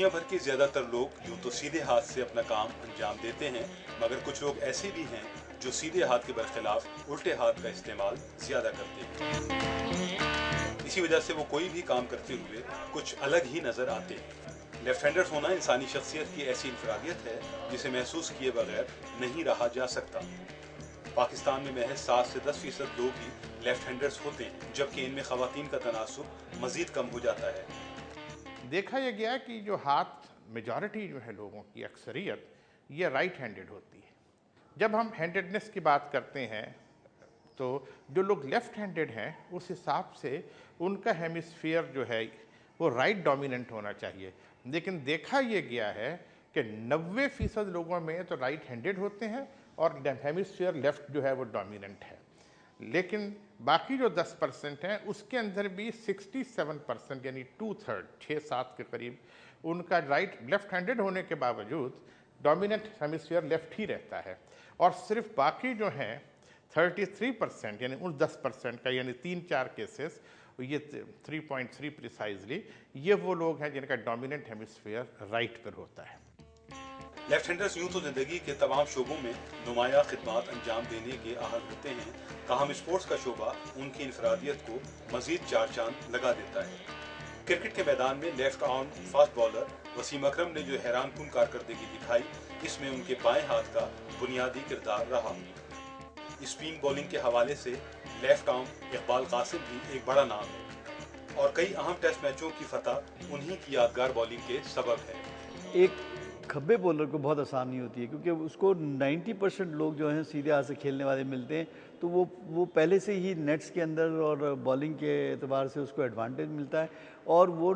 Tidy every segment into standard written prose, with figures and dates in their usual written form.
دنیا بھر کے زیادہ تر لوگ یوں تو سیدھے ہاتھ سے اپنا کام انجام دیتے ہیں، مگر کچھ لوگ ایسے بھی ہیں جو سیدھے ہاتھ کے برخلاف الٹے ہاتھ کا استعمال زیادہ کرتے ہیں۔ اسی وجہ سے وہ کوئی بھی کام کرتے ہوئے کچھ الگ ہی نظر آتے ہیں۔ لیفٹ ہینڈر ہونا انسانی شخصیت کی ایسی انفرادیت ہے جسے محسوس کیے بغیر نہیں رہا جا سکتا۔ پاکستان میں محض 7 سے 10% لوگ ہی لیفٹ ہینڈرز ہوتے ہیں، جبکہ ان میں خواتین کا تناسب مزید کم ہو جاتا ہے۔ دیکھا یہ گیا کہ جو ہاتھ میجارٹی جو ہے لوگوں کی اکثریت یہ رائٹ ہینڈڈ ہوتی ہے۔ جب ہم ہینڈڈنس کی بات کرتے ہیں تو جو لوگ لیفٹ ہینڈڈ ہیں اس حساب سے ان کا ہیمسفیئر جو ہے وہ رائٹ ڈومیننٹ ہونا چاہیے، لیکن دیکھا یہ گیا ہے کہ 90% لوگوں میں تو رائٹ ہینڈڈ ہوتے ہیں اور ہیمسفیئر لیفٹ جو ہے وہ ڈومیننٹ ہے، لیکن باقی جو 10% ہیں اس کے اندر بھی 67% یعنی 2/3 6-7 کے قریب ان کا لیفٹ ہینڈڈ ہونے کے باوجود ڈومیننٹ ہیمسفیئر لیفٹ ہی رہتا ہے، اور صرف باقی جو ہیں 33% یعنی ان 10% کا یعنی 3-4 کیسز، یہ 3.3 پریسائزلی یہ وہ لوگ ہیں جن کا ڈومیننٹ ہیمسفیئر رائٹ پر ہوتا ہے۔ لیفٹ ہینڈرز یوں تو زندگی کے تمام شعبوں میں نمایاں خدمات انجام دینے کے اہل ہوتے ہیں، تاہم اسپورٹس کا شعبہ ان کی انفرادیت کو مزید 4 چاند لگا دیتا ہے۔ کرکٹ کے میدان میں left arm fast bowler Wasim Akram نے جو حیران کن کارکردگی دکھائی، اس میں ان کے بائیں ہاتھ کا بنیادی کردار رہا۔ اسپن بولنگ کے حوالے سے لیفٹ آرم اقبال قاسم بھی ایک بڑا نام ہے، اور کئی اہم ٹیسٹ میچوں کی فتح انہی کی یادگار بولنگ کے سبب ہے۔ ایک کھبے بولر کو بہت آسانی ہوتی ہے کیونکہ اس کو 90% لوگ جو ہیں سیدھے ہاتھ سے کھیلنے والے ملتے ہیں، تو وہ پہلے سے ہی نیٹس کے اندر اور بالنگ کے اعتبار سے اس کو ایڈوانٹیج ملتا ہے، اور وہ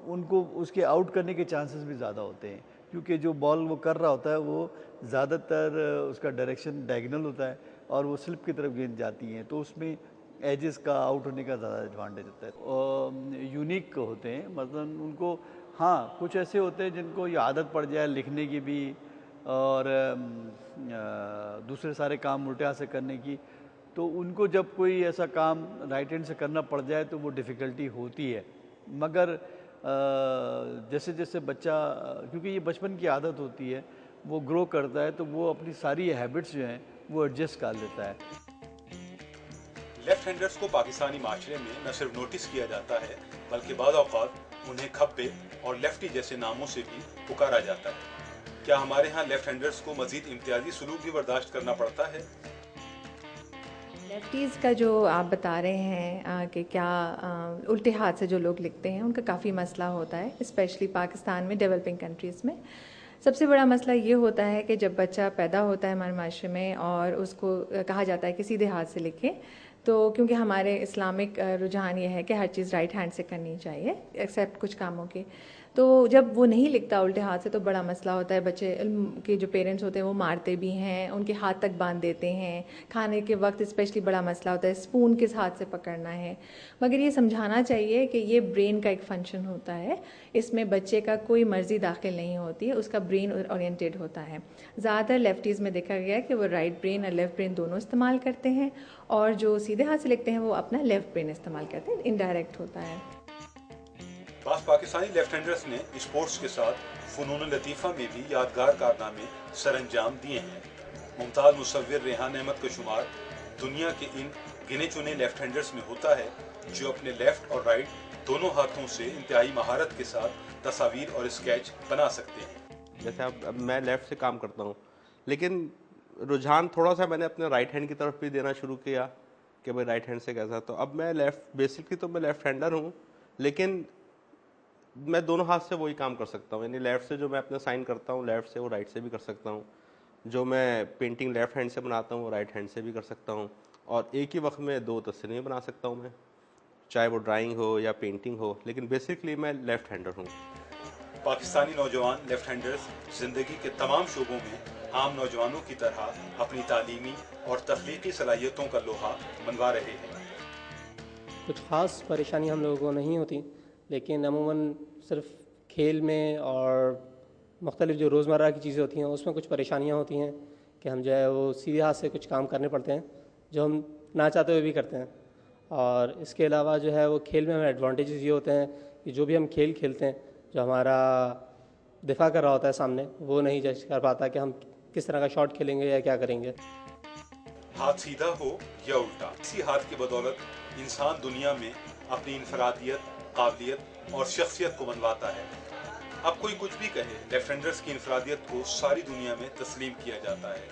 ان کو اس کے آؤٹ کرنے کے چانسز بھی زیادہ ہوتے ہیں، کیونکہ جو بال وہ کر رہا ہوتا ہے وہ زیادہ تر اس کا ڈائریکشن ڈائگنل ہوتا ہے اور وہ سلپ کی طرف گیند جاتی ہیں، تو اس میں ایجز کا آؤٹ ہونے کا زیادہ ایڈوانٹیج ہوتا ہے۔ اور یونیک ہوتے ہیں، مثلا ان کو ہاں کچھ ایسے ہوتے ہیں جن کو یہ عادت پڑ جائے لکھنے کی بھی اور دوسرے سارے کام الٹے ہاتھ سے کرنے کی، تو ان کو جب کوئی ایسا کام رائٹ ہینڈ سے کرنا پڑ جائے تو وہ ڈیفیکلٹی ہوتی ہے، مگر جیسے جیسے بچہ کیونکہ یہ بچپن کی عادت ہوتی ہے، وہ گرو کرتا ہے تو وہ اپنی ساری ہیبٹس جو ہیں وہ ایڈجسٹ کر لیتا ہے۔ لیفٹ ہینڈرز کو پاکستانی معاشرے میں نہ صرف نوٹس کیا جاتا ہے بلکہ بعض اوقات انہیں کھبے اور لیفٹی جیسے ناموں سے بھی پکارا جاتا ہے۔ کیا ہمارے ہاں لیفٹ ہینڈرز کو مزید امتیازی سلوک بھی برداشت کرنا پڑتا ہے؟ لیفٹیز کا جو آپ بتا رہے ہیں کہ کیا الٹے ہاتھ سے جو لوگ لکھتے ہیں ان کا کافی مسئلہ ہوتا ہے، اسپیشلی پاکستان میں، ڈیولپنگ کنٹریز میں۔ سب سے بڑا مسئلہ یہ ہوتا ہے کہ جب بچہ پیدا ہوتا ہے ہمارے معاشرے میں اور اس کو کہا جاتا ہے کہ سیدھے ہاتھ سے لکھے، تو کیونکہ ہمارے اسلامک رجحان یہ ہے کہ ہر چیز رائٹ ہینڈ سے کرنی چاہیے ایکسیپٹ کچھ کاموں کے، تو جب وہ نہیں لکھتا الٹے ہاتھ سے تو بڑا مسئلہ ہوتا ہے۔ بچے کے جو پیرنٹس ہوتے ہیں وہ مارتے بھی ہیں، ان کے ہاتھ تک باندھ دیتے ہیں، کھانے کے وقت اسپیشلی بڑا مسئلہ ہوتا ہے اسپون کس ہاتھ سے پکڑنا ہے، مگر یہ سمجھانا چاہیے کہ یہ برین کا ایک فنکشن ہوتا ہے، اس میں بچے کا کوئی مرضی داخل نہیں ہوتی ہے، اس کا برین اورینٹیڈ ہوتا ہے۔ زیادہ تر لیفٹیز میں دیکھا گیا ہے کہ وہ رائٹ برین اور لیفٹ برین دونوں استعمال کرتے ہیں، اور جو سیدھے ہاتھ سے لکھتے ہیں وہ اپنا لیفٹ برین استعمال کرتے ہیں، انڈائریکٹ ہوتا ہے۔ بعض پاکستانی لیفٹ ہینڈرز نے اسپورٹس کے ساتھ فنون لطیفہ میں بھی یادگار کارنامے سر انجام دیے ہیں۔ ممتاز مصور ریحان احمد کا شمار دنیا کے ان گنے چنے لیفٹ ہینڈرز میں ہوتا ہے جو اپنے لیفٹ اور رائٹ دونوں ہاتھوں سے انتہائی مہارت کے ساتھ تصاویر اور اسکیچ بنا سکتے ہیں۔ جیسے اب میں لیفٹ سے کام کرتا ہوں، لیکن رجحان تھوڑا سا میں نے اپنے رائٹ ہینڈ کی طرف بھی دینا شروع کیا کہ بھائی رائٹ ہینڈ سے کیسا، تو اب میں بیسکلی تو میں لیفٹ ہینڈر ہوں، لیکن میں دونوں ہاتھ سے وہی کام کر سکتا ہوں، یعنی لیفٹ سے جو میں اپنا سائن کرتا ہوں لیفٹ سے وہ رائٹ سے بھی کر سکتا ہوں، جو میں پینٹنگ لیفٹ ہینڈ سے بناتا ہوں وہ رائٹ ہینڈ سے بھی کر سکتا ہوں، اور ایک ہی وقت میں 2 تصویریں بنا سکتا ہوں میں، چاہے وہ ڈرائنگ ہو یا پینٹنگ ہو، لیکن بیسکلی میں لیفٹ ہینڈر ہوں۔ پاکستانی نوجوان لیفٹ ہینڈرز زندگی کے تمام شعبوں میں عام نوجوانوں کی طرح اپنی تعلیمی اور تخلیقی صلاحیتوں کا لوہا منوا رہے ہیں۔ کچھ خاص پریشانی ہم لوگوں کو نہیں ہوتی، لیکن عموماً صرف کھیل میں اور مختلف جو روزمرہ کی چیزیں ہوتی ہیں اس میں کچھ پریشانیاں ہوتی ہیں کہ ہم جو ہے وہ سیدھے ہاتھ سے کچھ کام کرنے پڑتے ہیں جو ہم نہ چاہتے ہوئے بھی کرتے ہیں، اور اس کے علاوہ جو ہے وہ کھیل میں ہمیں ایڈوانٹیجز یہ ہوتے ہیں کہ جو بھی ہم کھیل کھیلتے ہیں، جو ہمارا دفاع کر رہا ہوتا ہے سامنے، وہ نہیں جج کر پاتا کہ ہم کس طرح کا شاٹ کھیلیں گے یا کیا کریں گے۔ ہاتھ سیدھا ہو یا الٹا، اسی ہاتھ کی بدولت انسان دنیا میں اپنی انفرادیت، قابلیت اور شخصیت کو منواتا ہے۔ اب کوئی کچھ بھی کہے، لیفٹ ہینڈرز کی انفرادیت کو ساری دنیا میں تسلیم کیا جاتا ہے۔